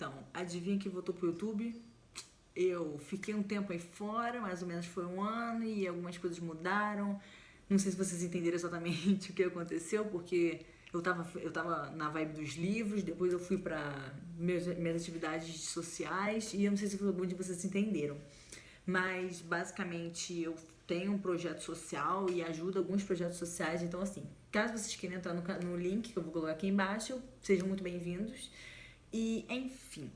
Então, adivinha que voltou pro YouTube? Eu fiquei um tempo aí fora, mais ou menos foi um ano, e algumas coisas mudaram. Não sei se vocês entenderam exatamente o que aconteceu, porque eu tava na vibe dos livros, depois eu fui para minhas atividades sociais, e eu não sei se algum de vocês entenderam. Mas, basicamente, eu tenho um projeto social e ajudo alguns projetos sociais. Então, assim, caso vocês queiram entrar no link que eu vou colocar aqui embaixo, sejam muito bem-vindos. E, enfim,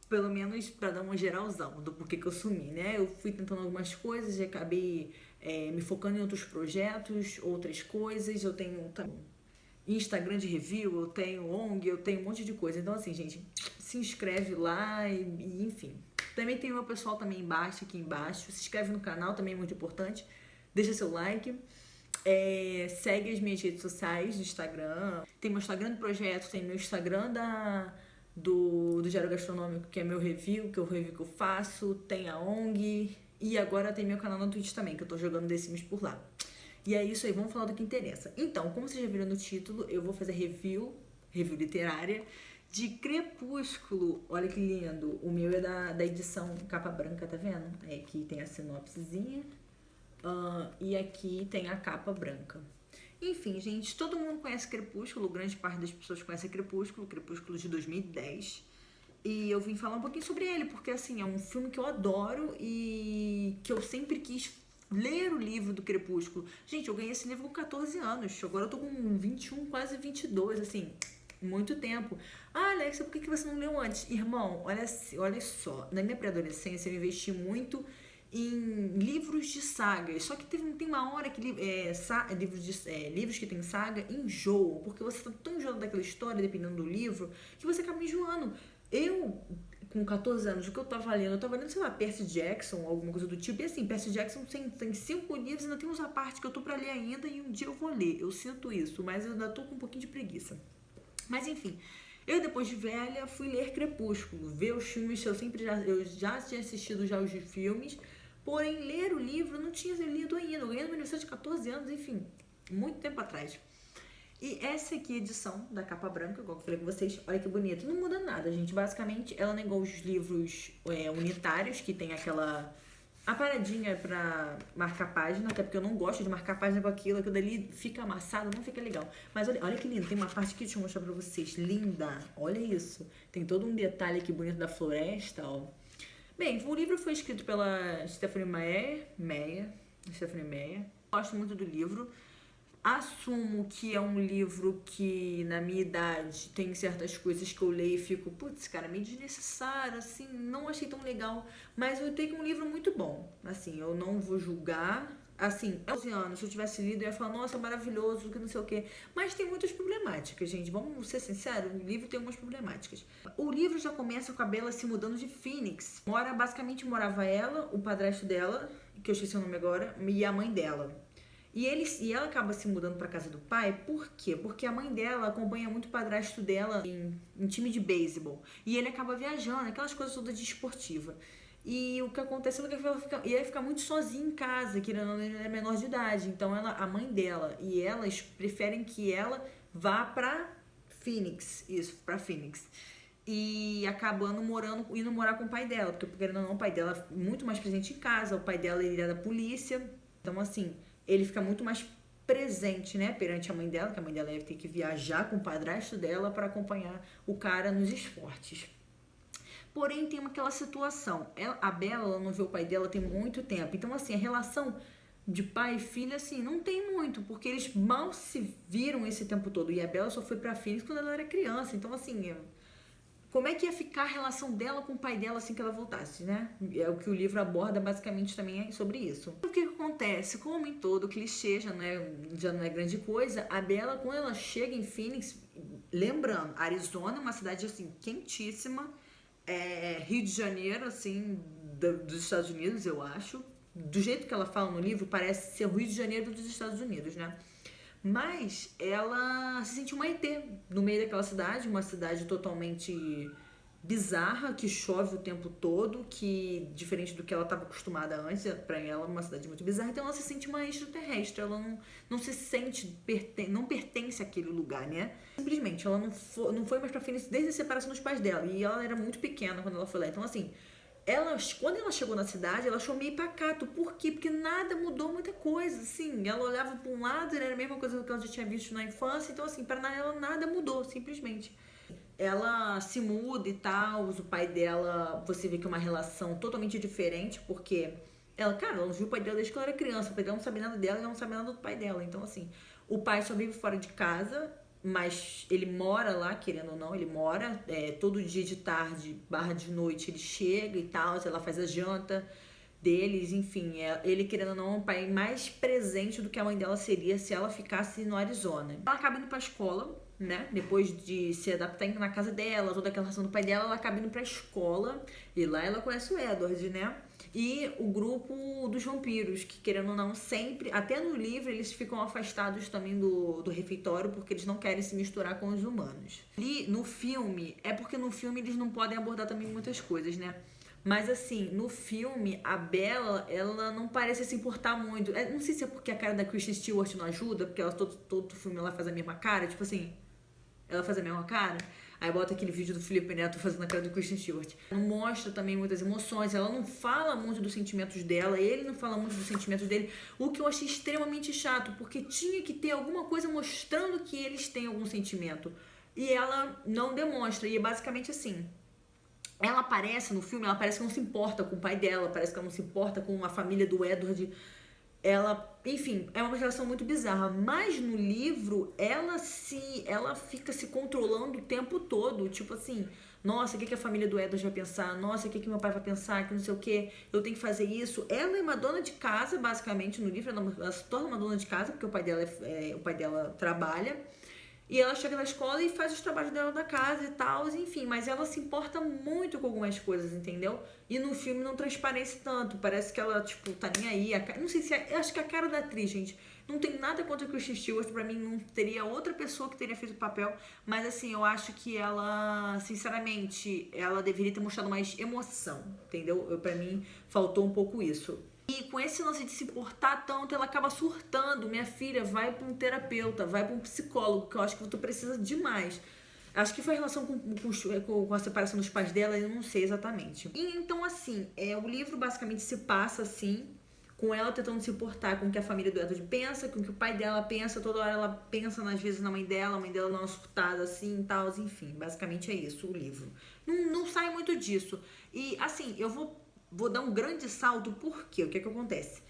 pelo menos para dar uma geralzão do porquê que eu sumi, né? Eu fui tentando algumas coisas e acabei me focando em outros projetos, outras coisas. Eu tenho também Instagram de review, eu tenho ONG, eu tenho um monte de coisa. Então, assim, gente, se inscreve lá e enfim. Também tem o meu pessoal também embaixo, aqui embaixo. Se inscreve no canal, também é muito importante. Deixa seu like. Segue as minhas redes sociais do Instagram. Tem meu Instagram do projeto, tem meu Instagram do Diário Gastronômico, que é meu review, que é o review que eu faço. Tem a ONG. E agora tem meu canal no Twitch também, que eu tô jogando The Sims por lá. E é isso aí, vamos falar do que interessa. Então, como vocês já viram no título, eu vou fazer review literária, de Crepúsculo. Olha que lindo. O meu é da edição capa branca, tá vendo? Aqui tem a sinopsezinha. E aqui tem a capa branca. Enfim, gente, todo mundo conhece Crepúsculo, grande parte das pessoas conhece Crepúsculo de 2010. E eu vim falar um pouquinho sobre ele, porque assim, é um filme que eu adoro e que eu sempre quis ler o livro do Crepúsculo. Gente, eu ganhei esse livro com 14 anos, agora eu tô com 21, quase 22, assim, muito tempo. Ah, Alexa, por que você não leu antes? Irmão, olha só, na minha pré-adolescência eu investi muito em livros de sagas. Só que tem uma hora que livros que tem saga enjoam, porque você tá tão enjoado daquela história, dependendo do livro, que você acaba enjoando. Eu, com 14 anos, o que eu tava lendo, sei lá, Percy Jackson, alguma coisa do tipo. E assim, Percy Jackson tem 5 livros e ainda tem uns à parte que eu tô pra ler ainda e um dia eu vou ler. Eu sinto isso, mas eu ainda tô com um pouquinho de preguiça. Mas enfim, eu depois de velha fui ler Crepúsculo, ver os filmes, eu já tinha assistido já os filmes, porém ler o livro eu não tinha lido ainda. Eu ganhei no meu aniversário de 14 anos, enfim, muito tempo atrás. E essa aqui é a edição da capa branca, igual eu falei com vocês. Olha que bonito. Não muda nada, gente. Basicamente, ela negou os livros unitários, que tem a paradinha pra marcar página, até porque eu não gosto de marcar página com aquilo dali fica amassado, não fica legal. Mas olha que lindo, tem uma parte aqui, deixa eu mostrar pra vocês. Linda, olha isso. Tem todo um detalhe aqui bonito da floresta, ó. Bem, o livro foi escrito pela Stephanie Meyer. Gosto muito do livro. Assumo que é um livro que, na minha idade, tem certas coisas que eu leio e fico, putz, cara, meio desnecessário, assim, não achei tão legal. Mas eu tenho um livro muito bom, assim, eu não vou julgar. Assim, 11 anos, se eu tivesse lido, eu ia falar, nossa, maravilhoso, que não sei o quê. Mas tem muitas problemáticas, gente, vamos ser sinceros, o livro tem algumas problemáticas. O livro já começa com a Bella se mudando de Phoenix. Basicamente morava ela, o padrasto dela, que eu esqueci o nome agora, e a mãe dela. E ela acaba se mudando pra casa do pai, por quê? Porque a mãe dela acompanha muito o padrasto dela em time de beisebol. E ele acaba viajando, aquelas coisas todas de esportiva. E o que acontece é que ela ia ficar muito sozinha em casa, que ela é menor de idade. Então a mãe dela e elas preferem que ela vá pra Phoenix. Isso, pra Phoenix. E acabando indo morar com o pai dela, porque querendo ou não, o pai dela é muito mais presente em casa, o pai dela ele é da polícia. Então, assim, ele fica muito mais presente, né, perante a mãe dela, que a mãe dela deve ter que viajar com o padrasto dela para acompanhar o cara nos esportes. Porém, tem aquela situação, a Bella ela não vê o pai dela tem muito tempo, então assim, a relação de pai e filha, assim, não tem muito, porque eles mal se viram esse tempo todo, e a Bella só foi pra Phoenix quando ela era criança, então assim, como é que ia ficar a relação dela com o pai dela assim que ela voltasse, né? É o que o livro aborda basicamente também sobre isso. O que acontece? Como em todo clichê, já não é grande coisa, a Bella, quando ela chega em Phoenix, lembrando, Arizona é uma cidade assim quentíssima, Rio de Janeiro, assim, dos Estados Unidos, eu acho. Do jeito que ela fala no livro, parece ser o Rio de Janeiro dos Estados Unidos, né? Mas ela se sentiu uma ET no meio daquela cidade, uma cidade totalmente bizarra, que chove o tempo todo, que diferente do que ela estava acostumada antes, pra ela é uma cidade muito bizarra, então ela se sente uma extraterrestre, ela não se sente, não pertence àquele lugar, né? Simplesmente, ela não foi mais pra Phoenix desde a separação dos pais dela, e ela era muito pequena quando ela foi lá, então assim, quando ela chegou na cidade, ela achou meio pacato. Por quê? Porque nada mudou muita coisa, assim. Ela olhava para um lado, era a mesma coisa que ela já tinha visto na infância. Então, assim, para ela nada mudou, simplesmente. Ela se muda e tal, o pai dela, você vê que é uma relação totalmente diferente, porque ela não viu o pai dela desde que ela era criança. O pai dela não sabe nada dela e ela não sabe nada do pai dela. Então, assim, o pai só vive fora de casa, mas ele mora lá, querendo ou não, ele mora. Todo dia de tarde, barra de noite, ele chega e tal, ela faz a janta deles, enfim, ele querendo ou não é um pai mais presente do que a mãe dela seria se ela ficasse no Arizona. Ela acaba indo pra escola, né? Depois de se adaptar na casa dela, toda aquela relação do pai dela, ela acaba indo pra escola e lá ela conhece o Edward, né? E o grupo dos vampiros, que querendo ou não, sempre, até no livro, eles ficam afastados também do refeitório porque eles não querem se misturar com os humanos. E no filme, é porque no filme eles não podem abordar também muitas coisas, né? Mas assim, no filme, a Bella, ela não parece se importar muito. Não sei se é porque a cara da Kristen Stewart não ajuda, porque ela todo filme ela faz a mesma cara, tipo assim, ela faz a mesma cara. Aí bota aquele vídeo do Felipe Neto fazendo a cara do Kristen Stewart. Não mostra também muitas emoções, ela não fala muito dos sentimentos dela, ele não fala muito dos sentimentos dele, o que eu achei extremamente chato, porque tinha que ter alguma coisa mostrando que eles têm algum sentimento. E ela não demonstra, e é basicamente assim. Ela aparece no filme, ela parece que não se importa com o pai dela, parece que ela não se importa com a família do Edward. Enfim, é uma relação muito bizarra. Mas no livro, ela fica se controlando o tempo todo. Tipo assim, nossa, o que a família do Edward vai pensar? Nossa, o que meu pai vai pensar? Que não sei o que, eu tenho que fazer isso. Ela é uma dona de casa, basicamente, no livro. Ela se torna uma dona de casa, porque o pai dela trabalha. E ela chega na escola e faz os trabalhos dela da casa e tal, enfim. Mas ela se importa muito com algumas coisas, entendeu? E no filme não transparece tanto. Parece que ela, tipo, tá nem aí. Não sei se eu acho que a cara da atriz, gente. Não tem nada contra a Kristen Stewart. Pra mim, não teria outra pessoa que teria feito o papel. Mas, assim, eu acho que ela, sinceramente, ela deveria ter mostrado mais emoção, entendeu? Pra mim, faltou um pouco isso. E com esse lance de se importar tanto, ela acaba surtando. Minha filha, vai pra um terapeuta, vai pra um psicólogo, que eu acho que tu precisa demais. Acho que foi a relação com a separação dos pais dela, eu não sei exatamente. E então, assim, o livro basicamente se passa assim, com ela tentando se importar com o que a família do Edward pensa, com o que o pai dela pensa, toda hora ela pensa, às vezes, na mãe dela, a mãe dela dá uma surtada assim e tal, enfim. Basicamente é isso o livro. Não sai muito disso. E, assim, eu vou dar um grande salto, porque o que acontece?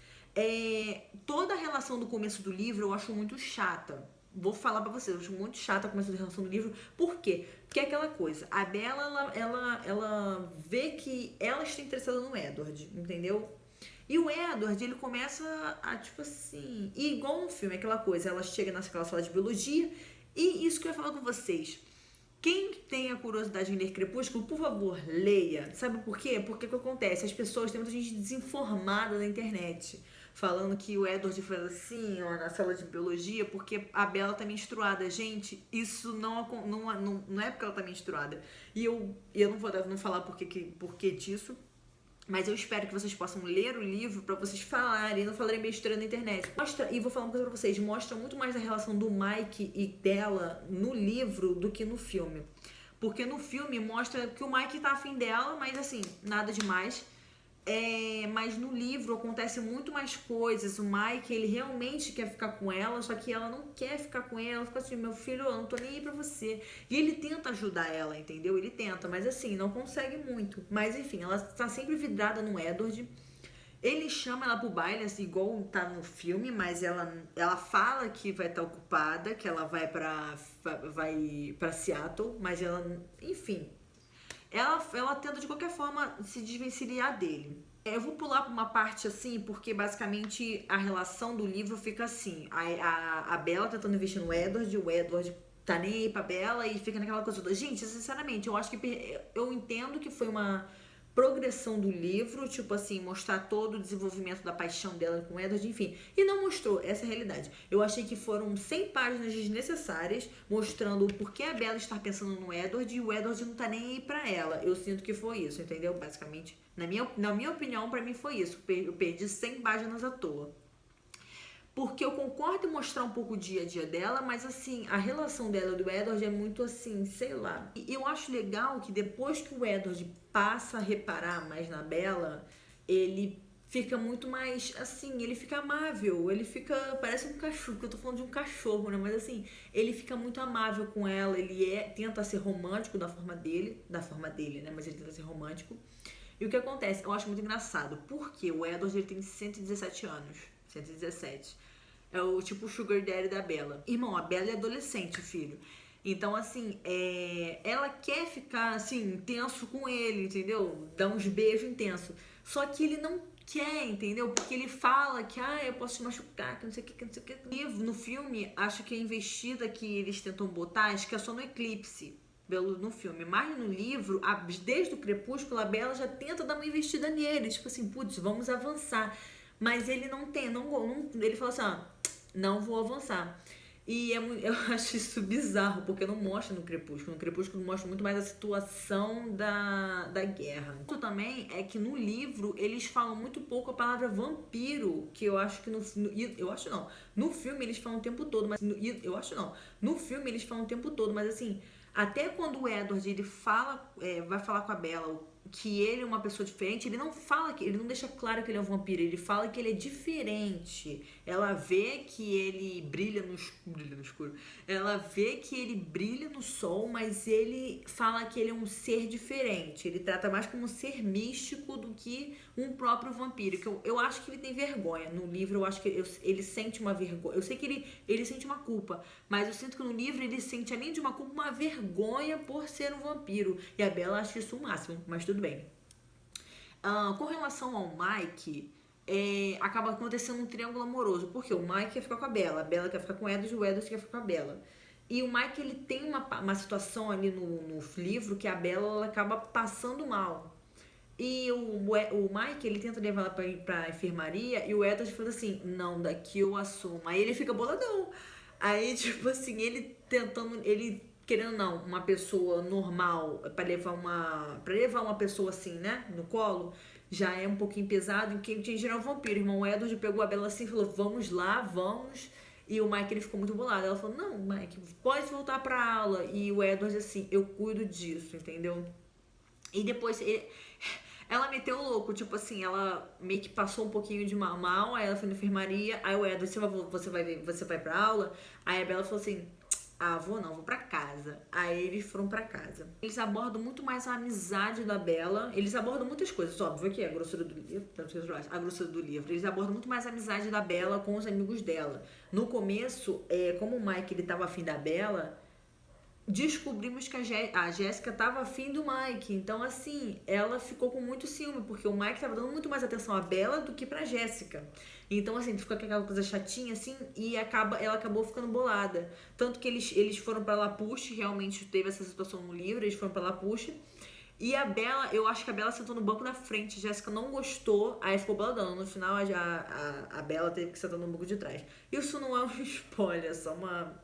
Toda a relação do começo do livro eu acho muito chata. Vou falar pra vocês, eu acho muito chata a começo da relação do livro. Por quê? Porque é aquela coisa, a Bella, ela vê que ela está interessada no Edward, entendeu? E o Edward, ele começa a, tipo assim, igual no filme, aquela coisa, ela chega naquela sala de biologia, e isso que eu ia falar com vocês. Quem tem a curiosidade em ler Crepúsculo, por favor, leia. Sabe por quê? Porque o que acontece? As pessoas, tem muita gente desinformada na internet, falando que o Edward faz assim, ó, na sala de biologia, porque a Bella tá menstruada. Gente, isso não é porque ela tá menstruada. E eu não falar por que disso, mas eu espero que vocês possam ler o livro pra vocês falarem, não falarem besteira na internet. E vou falar uma coisa pra vocês, mostra muito mais a relação do Mike e dela no livro do que no filme. Porque no filme mostra que o Mike tá afim dela, mas assim, nada demais. Mas no livro acontece muito mais coisas. O Mike, ele realmente quer ficar com ela, só que ela não quer ficar com ele. Ela fica assim, meu filho, eu não tô nem aí pra você. E ele tenta ajudar ela, entendeu? Ele tenta, mas assim, não consegue muito. Mas enfim, ela tá sempre vidrada no Edward. Ele chama ela pro baile, assim, igual tá no filme, mas ela fala que vai estar ocupada, que ela vai pra Seattle, mas ela, enfim, ela tenta de qualquer forma se desvencilhar dele. Eu vou pular pra uma parte assim, porque basicamente a relação do livro fica assim. A Bella tentando investir no Edward, o Edward tá nem aí pra Bella e fica naquela coisa toda. Gente, sinceramente, eu acho que eu entendo que foi uma progressão do livro, tipo assim, mostrar todo o desenvolvimento da paixão dela com o Edward, enfim. E não mostrou, essa é a realidade. Eu achei que foram 100 páginas desnecessárias, mostrando o porquê a Bella está pensando no Edward e o Edward não tá nem aí pra ela. Eu sinto que foi isso, entendeu? Basicamente, na minha opinião, pra mim foi isso. Eu perdi 100 páginas à toa. Porque eu concordo em mostrar um pouco o dia a dia dela, mas assim, a relação dela e do Edward é muito assim, sei lá. E eu acho legal que depois que o Edward passa a reparar mais na Bella, ele fica muito mais, assim, ele fica amável, ele fica, parece um cachorro, porque eu tô falando de um cachorro, né? Mas assim, ele fica muito amável com ela, tenta ser romântico da forma dele, né? Mas ele tenta ser romântico. E o que acontece? Eu acho muito engraçado, porque o Edward ele tem 117 anos, 117. É o tipo Sugar Daddy da Bella. Irmão, a Bella é adolescente, filho. Então, assim, ela quer ficar, assim, intenso com ele, entendeu? Dar uns beijos intensos. Só que ele não quer, entendeu? Porque ele fala que, eu posso te machucar, que não sei o que, não sei o que. No filme, acho que a investida que eles tentam botar, acho que é só no Eclipse. No filme, mas no livro, desde o Crepúsculo, a Bella já tenta dar uma investida nele, tipo assim, putz, vamos avançar. Mas ele não tem, ele fala assim, não vou avançar. E eu acho isso bizarro, porque não mostra no Crepúsculo. No Crepúsculo mostra muito mais a situação da guerra. Outro também é que no livro eles falam muito pouco a palavra vampiro, que eu acho que eu acho não. No filme eles falam o tempo todo, mas eu acho não. No filme eles falam o tempo todo, mas assim, até quando o Edward ele vai falar com a Bella que ele é uma pessoa diferente, ele não fala ele não deixa claro que ele é um vampiro, ele fala que ele é diferente. Ela vê que ele brilha no escuro. Ela vê que ele brilha no sol, mas ele fala que ele é um ser diferente. Ele trata mais como um ser místico do que um próprio vampiro. Que eu acho que ele tem vergonha. No livro eu acho que ele sente uma vergonha. Eu sei que ele sente uma culpa, mas eu sinto que no livro ele sente, além de uma culpa, uma vergonha por ser um vampiro. E a Bella acha isso o máximo, mas tudo bem. Com relação ao Mike, acaba acontecendo um triângulo amoroso, porque o Mike quer ficar com a Bella quer ficar com o Edward e o Edward quer ficar com a Bella. E o Mike, ele tem uma situação ali no livro que a Bella ela acaba passando mal. E o Mike, ele tenta levar ela pra enfermaria e o Edward fala assim, não, daqui eu assumo. Aí ele fica boladão. Aí, tipo assim, ele querendo não, uma pessoa normal pra levar uma pessoa assim, né, no colo, já é um pouquinho pesado. E quem tinha geral um vampiro, irmão. O Edward pegou a Bella assim e falou, vamos lá, vamos. E o Mike, ele ficou muito bolado. Ela falou, não, Mike, pode voltar pra aula. E o Edward assim, eu cuido disso, entendeu? E depois ela meteu o louco, tipo assim, ela meio que passou um pouquinho de mal, aí ela foi na enfermaria, aí o Edward, você vai pra aula? Aí a Bella falou assim, vou pra casa. Aí eles foram pra casa. Eles abordam muito mais a amizade da Bella, eles abordam muitas coisas, óbvio que é a grossura do livro, a grossura do livro, eles abordam muito mais a amizade da Bella com os amigos dela. No começo, como o Mike, ele tava afim da Bella, descobrimos que a Jéssica tava afim do Mike. Então, assim, ela ficou com muito ciúme, porque o Mike tava dando muito mais atenção à Bella do que pra Jéssica. Então, assim, ficou com aquela coisa chatinha, assim, e ela acabou ficando bolada. Tanto que eles foram pra La Push, realmente teve essa situação no livro, eles foram pra La Push. E a Bella, eu acho que a Bella sentou no banco da frente, a Jéssica não gostou, aí ficou boladão. No final, a Bella teve que sentar no banco de trás. Isso não é um spoiler, é só uma...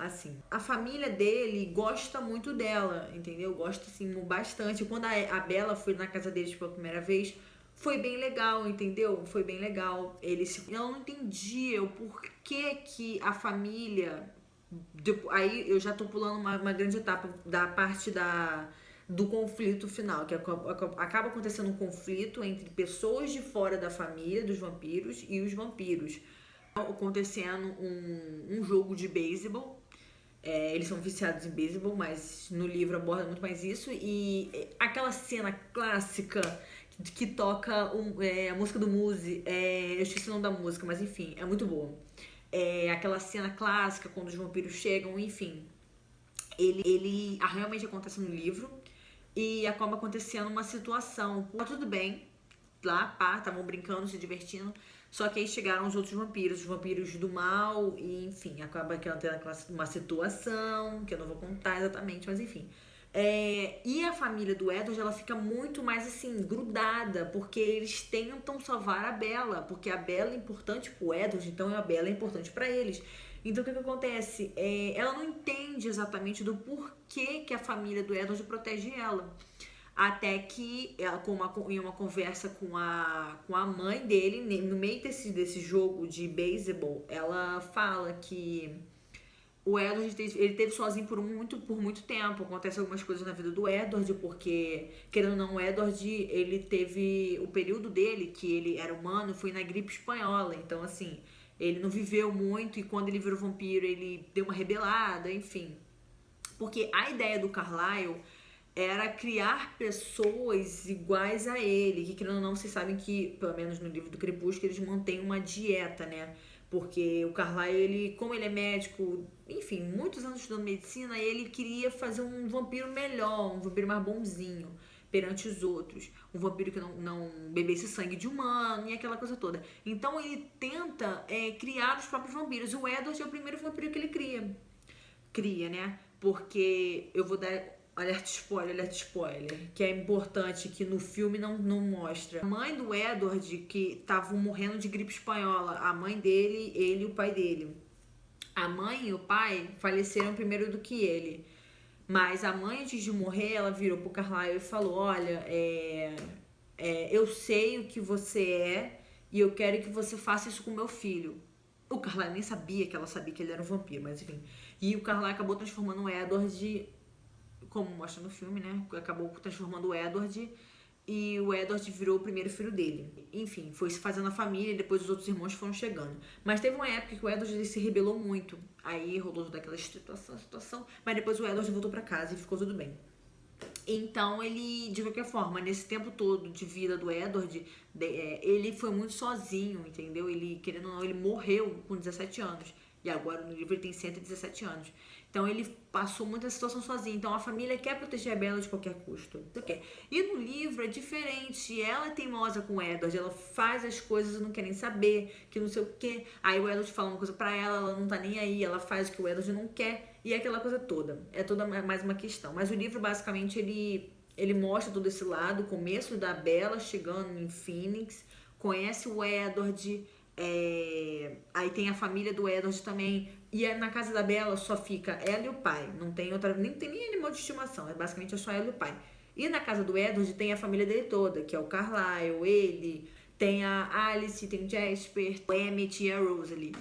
Assim, a família dele gosta muito dela, entendeu? Gosta, assim, bastante. Quando a Bella foi na casa deles pela primeira vez, foi bem legal, entendeu? Foi bem legal. Ela não entendia o porquê que a família... Aí eu já tô pulando uma grande etapa da parte do conflito final, que acaba acontecendo um conflito entre pessoas de fora da família dos vampiros e os vampiros. Acontecendo um jogo de beisebol. Eles são viciados em beisebol, mas no livro aborda muito mais isso. E aquela cena clássica que toca a música do Muse, eu esqueci o nome da música, mas enfim, é muito boa. Aquela cena clássica quando os vampiros chegam, enfim. Ele realmente acontece no livro e acaba acontecendo uma situação. Tudo bem, lá, estavam brincando, se divertindo. Só que aí chegaram os vampiros do mal, e enfim, acaba que ela tem uma situação, que eu não vou contar exatamente, mas enfim. E a família do Edward, ela fica muito mais assim, grudada, porque eles tentam salvar a Bella, porque a Bella é importante pro Edward, então a Bella é importante pra eles. Então o que acontece? Ela não entende exatamente do porquê que a família do Edward protege ela. Até que ela, em uma conversa com a mãe dele, no meio desse jogo de beisebol, ela fala que o Edward ele teve sozinho por muito tempo. Acontece algumas coisas na vida do Edward, porque, querendo ou não, o Edward, ele teve o período dele, que ele era humano, foi na gripe espanhola. Então, assim, ele não viveu muito e quando ele virou vampiro, ele deu uma rebelada, enfim. Porque a ideia do Carlyle era criar pessoas iguais a ele, que querendo ou não, vocês sabem que, pelo menos no livro do Crepúsculo, eles mantêm uma dieta, né? Porque o Carlyle, ele, como ele é médico, enfim, muitos anos estudando medicina, ele queria fazer um vampiro melhor, um vampiro mais bonzinho perante os outros. Um vampiro que não bebesse sangue de humano e aquela coisa toda. Então ele tenta criar os próprios vampiros. O Edward é o primeiro vampiro que ele cria, né? Porque eu vou dar alerta spoiler, que é importante que no filme não mostra. A mãe do Edward, que estavam morrendo de gripe espanhola, a mãe dele, ele e o pai dele. A mãe e o pai faleceram primeiro do que ele. Mas a mãe, antes de morrer, ela virou pro Carlyle e falou: olha, eu sei o que você é e eu quero que você faça isso com meu filho. O Carlyle nem sabia que ela sabia que ele era um vampiro, mas enfim. E o Carlyle acabou transformando o Edward, como mostra no filme, né? Acabou transformando o Edward e o Edward virou o primeiro filho dele. Enfim, foi se fazendo a família e depois os outros irmãos foram chegando. Mas teve uma época que o Edward se rebelou muito. Aí rolou toda aquela situação. Mas depois o Edward voltou pra casa e ficou tudo bem. Então ele, de qualquer forma, nesse tempo todo de vida do Edward, ele foi muito sozinho, entendeu? Ele, querendo ou não, ele morreu com 17 anos. E agora no livro ele tem 117 anos. Então ele passou muita situação sozinho. Então a família quer proteger a Bella de qualquer custo. E no livro é diferente. Ela é teimosa com o Edward. Ela faz as coisas e não quer nem saber. Que não sei o quê. Aí o Edward fala uma coisa pra ela, ela não tá nem aí. Ela faz o que o Edward não quer. E é aquela coisa toda. É toda mais uma questão. Mas o livro basicamente ele mostra todo esse lado. O começo da Bella chegando em Phoenix. Conhece o Edward. Aí tem a família do Edward também. E na casa da Bella só fica ela e o pai. Não tem outra, nem tem nem animal de estimação. Basicamente é só ela e o pai. E na casa do Edward tem a família dele toda, que é o Carlyle, ele, tem a Alice, tem o Jasper, o Emmett e a Rosalie.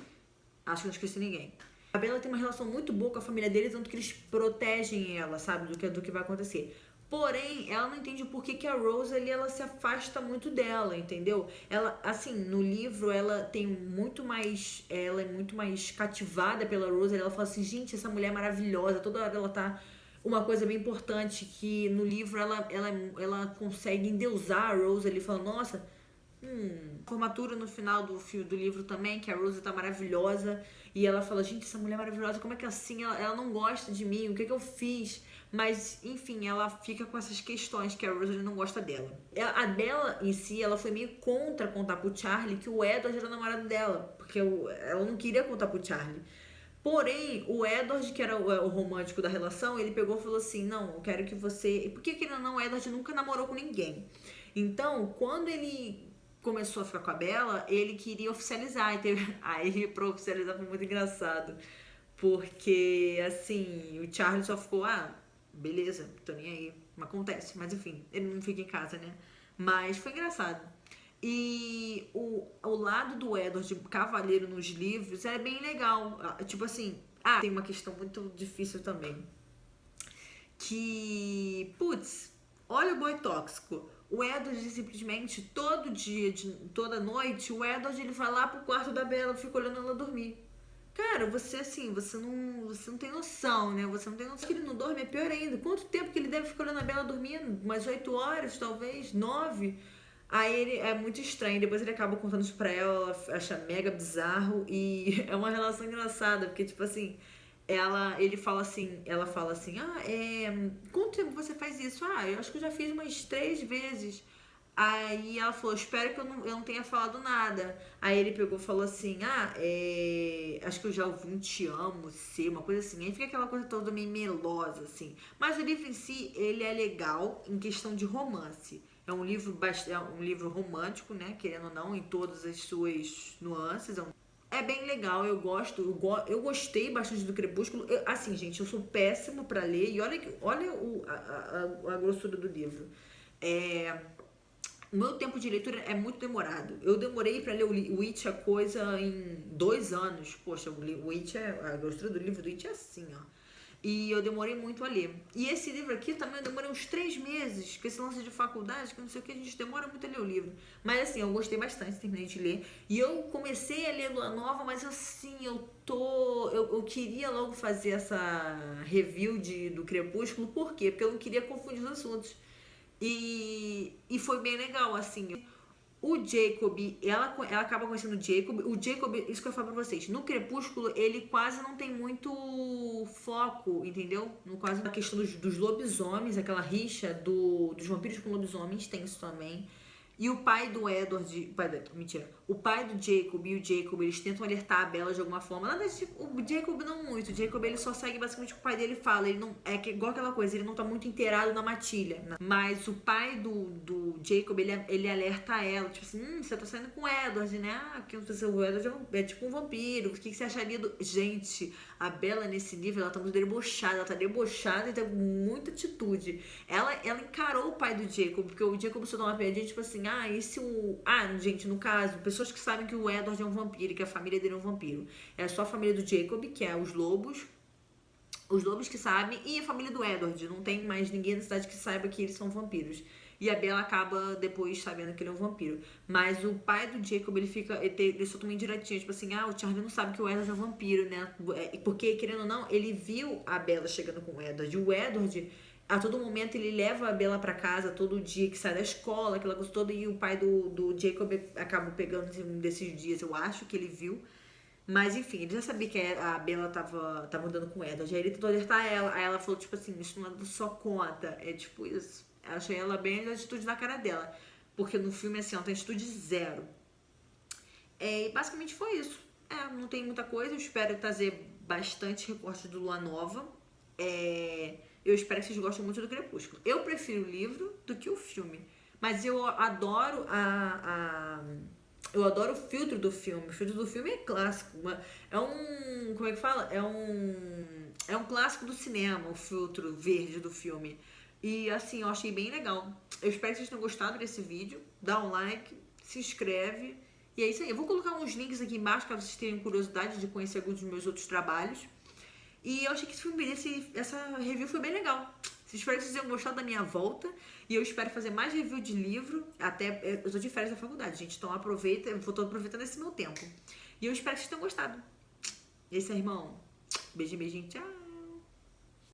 Acho que não esqueci ninguém. A Bella tem uma relação muito boa com a família dele, tanto que eles protegem ela, sabe, do que vai acontecer. Porém, ela não entende por que a Rosalie, ela se afasta muito dela, entendeu? Ela, assim, no livro, ela tem muito mais... Ela é muito mais cativada pela Rosalie. Ela fala assim, gente, essa mulher é maravilhosa. Toda hora ela tá... Uma coisa bem importante, que no livro ela consegue endeusar a Rosalie. Fala, nossa... formatura no final do livro também, que a Rosalie tá maravilhosa. E ela fala, gente, essa mulher é maravilhosa. Como é que assim? Ela não gosta de mim. O que eu fiz? Mas, enfim, ela fica com essas questões que a Rosalie não gosta dela. A Bella, em si, ela foi meio contra contar pro Charlie que o Edward era o namorado dela. Porque ela não queria contar pro Charlie. Porém, o Edward, que era o romântico da relação, ele pegou e falou assim, não, eu quero que você... Porque, querendo ou não, o Edward nunca namorou com ninguém. Então, quando ele começou a ficar com a Bella, ele queria oficializar. Aí, pra oficializar, foi muito engraçado. Porque, assim, o Charlie só ficou, beleza, tô nem aí, não acontece. Mas enfim, ele não fica em casa, né? Mas foi engraçado. E o lado do Edward de cavaleiro nos livros é bem legal. Tipo assim, tem uma questão muito difícil também. Que, putz, olha o boy tóxico. O Edward simplesmente, todo dia, toda noite, o Edward ele vai lá pro quarto da Bella e fica olhando ela dormir. Cara, você assim, você não tem noção, né? Você não tem noção que ele não dorme, é pior ainda. Quanto tempo que ele deve ficar olhando a Bella dormindo? Umas 8 horas, talvez, 9. Aí ele é muito estranho, depois ele acaba contando isso pra ela acha mega bizarro e é uma relação engraçada, porque tipo assim, ela fala assim, quanto tempo você faz isso? Eu acho que eu já fiz umas 3 vezes. Aí ela falou, espero que eu não tenha falado nada. Aí ele pegou e falou assim, acho que eu já ouvi um te amo, ser, uma coisa assim. Aí fica aquela coisa toda meio melosa, assim. Mas o livro em si, ele é legal em questão de romance. É um livro romântico, né? Querendo ou não, em todas as suas nuances. É bem legal, eu gosto, eu gostei bastante do Crepúsculo. Assim, gente, eu sou péssimo pra ler e olha a grossura do livro. É, o meu tempo de leitura é muito demorado. Eu demorei pra ler o Witch a coisa em 2 anos. Poxa, o Witch a grossura do livro do Witch é assim, ó. E eu demorei muito a ler. E esse livro aqui também eu demorei uns 3 meses, com esse lance de faculdade, que não sei o que, a gente demora muito a ler o livro. Mas assim, eu gostei bastante, terminei de ler. E eu comecei a ler Lua Nova, mas assim, eu queria logo fazer essa review do Crepúsculo, por quê? Porque eu não queria confundir os assuntos. E foi bem legal, assim. O Jacob, ela acaba conhecendo o Jacob. O Jacob, isso que eu falo pra vocês, no Crepúsculo, ele quase não tem muito foco, entendeu? No quase a questão dos lobisomens, aquela rixa dos vampiros com lobisomens, tem isso também. E o pai do Edward, mentira, o pai do Jacob e o Jacob, eles tentam alertar a Bella de alguma forma. Nada de, o Jacob não muito, o Jacob ele só segue basicamente o que o pai dele fala. Ele não, igual aquela coisa, ele não tá muito inteirado na matilha. Mas o pai do Jacob, ele alerta ela, tipo assim, você tá saindo com o Edward, né? Ah, porque o Edward é tipo um vampiro, o que você acharia do... Gente, a Bella nesse nível, ela tá muito debochada, ela tá debochada e tem muita atitude. Ela encarou o pai do Jacob, porque o Jacob só dá uma piadinha, tipo assim, gente, no caso, pessoas que sabem que o Edward é um vampiro e que a família dele é um vampiro. É só a família do Jacob, que é os lobos que sabem, e a família do Edward. Não tem mais ninguém na cidade que saiba que eles são vampiros. E a Bella acaba depois sabendo que ele é um vampiro. Mas o pai do Jacob, ele solta uma indiretinha, tipo assim, o Charlie não sabe que o Edward é um vampiro, né? Porque, querendo ou não, ele viu a Bella chegando com o Edward. E o Edward, a todo momento, ele leva a Bella pra casa todo dia que sai da escola, aquela coisa toda. E o pai do Jacob acaba pegando um desses dias, eu acho que ele viu. Mas enfim, ele já sabia que a Bella tava andando com o Edward. Aí ele tentou alertar ela. Aí ela falou, tipo assim, isso não é da sua conta. É tipo isso. Eu achei ela bem de atitude na cara dela. Porque no filme, assim, ela tem atitude zero. E basicamente foi isso. Não tem muita coisa. Eu espero trazer bastante recorte do Lua Nova. Eu espero que vocês gostem muito do Crepúsculo. Eu prefiro o livro do que o filme. Mas eu adoro eu adoro o filtro do filme. O filtro do filme é clássico. É um... Como é que fala? É um clássico do cinema, o filtro verde do filme. E assim, eu achei bem legal. Eu espero que vocês tenham gostado desse vídeo. Dá um like, se inscreve. E é isso aí. Eu vou colocar uns links aqui embaixo, caso vocês tenham curiosidade de conhecer alguns dos meus outros trabalhos. E eu achei que essa review foi bem legal. Espero que vocês tenham gostado da minha volta. E eu espero fazer mais review de livro. Até eu tô de férias da faculdade, gente. Então tô aproveitando esse meu tempo. E eu espero que vocês tenham gostado. E é isso aí, irmão. Beijinho, beijinho, tchau.